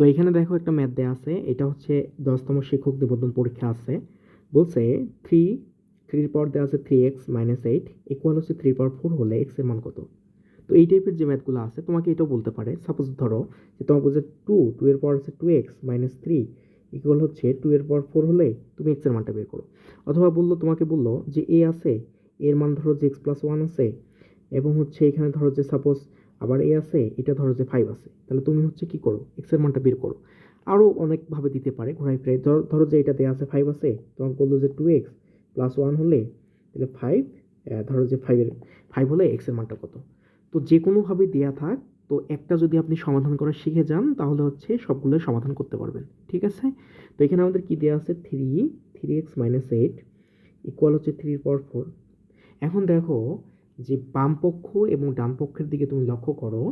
তো এখানে দেখো একটা ম্যাথ দেওয়া আছে, এটা হচ্ছে 10তম শিক্ষক নিবন্ধন পরীক্ষা আছে। বলছে থ্রি থ্রির পাওয়ার দেওয়া আছে 3x-8 ইকুয়াল হচ্ছে 3/4 হলে x এর মান কত। তো এই টাইপের যে ম্যাথগুলো আছে তোমাকে এটাও বলতে পারে। সাপোজ ধরো যে তোমাকে বলছে টু এর পাওয়ার হচ্ছে 2x-3 ইকুয়াল হচ্ছে 2/4 হলে তুমি x এর মানটা বের করো। অথবা তোমাকে বললো যে a আছে, এর মান ধরো যে x+1 আছে, এবং হচ্ছে এখানে ধরো যে সাপোজ আবার এ আছে, এটা ধরো যে 5 আছে, তাহলে তুমি হচ্ছে কি করো, এক্স এর মানটা বের করো। আরও অনেকভাবে দিতে পারে ঘোরাই ফিরাই। ধরো যে এটা দেওয়া আছে 5 আছে, তোমাকে বললো যে 2x+1 হলে তাহলে 5, ধরো যে 5 হলে এক্স এর মানটা কত। তো যে কোনোভাবে দেয়া থাক, তো একটা যদি আপনি সমাধান করা শিখে যান তাহলে হচ্ছে সবগুলো সমাধান করতে পারবেন। ঠিক আছে? তো এখানে আমাদের কি দেওয়া আছে, 3x-8 ইকুয়াল হচ্ছে 3/4। এখন দেখো যে বাম পক্ষ এবং ডান পক্ষের দিকে তুমি লক্ষ্য করো,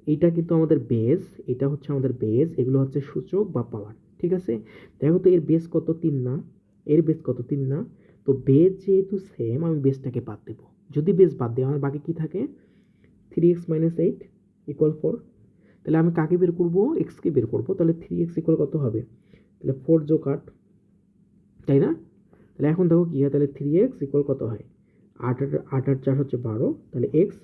এইটা কিন্তু আমাদের বেস, এটা হচ্ছে আমাদের বেস, এগুলো হচ্ছে সূচক বা পাওয়ার। ঠিক আছে? দেখো তো এর বেস কত, 3 না? এর বেস কত, 3 না? তো বেস যেহেতু সেম, আমি বেসটাকে বাদ দেবো। যদি বেস বাদ দিই আমার বাকি কি থাকে, 3x-8 ইকুয়াল 4। তাহলে আমি কাকে বের করবো, এক্সকে বের করবো। তাহলে 3x ইকুয়াল কত হবে, তাহলে 4 যোগ 8, তাই না? তাহলে এখন দেখো কি হয়, তাহলে 3x ইকুয়াল কত হয়, 8 আর 4 হচ্ছে 12, তাহলে এক্স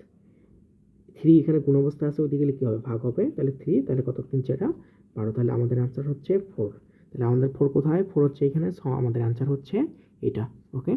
3 এখানে গুণ অবস্থা আছে, ওইদিকে গেলে কী হবে, ভাগ হবে। তাহলে 3, তাহলে কত, 3×4 = 12, তাহলে আমাদের অ্যান্সার হচ্ছে 4। তাহলে আমাদের 4 কোথায়, 4 হচ্ছে এখানে, সো আমাদের অ্যান্সার হচ্ছে এটা। ওকে।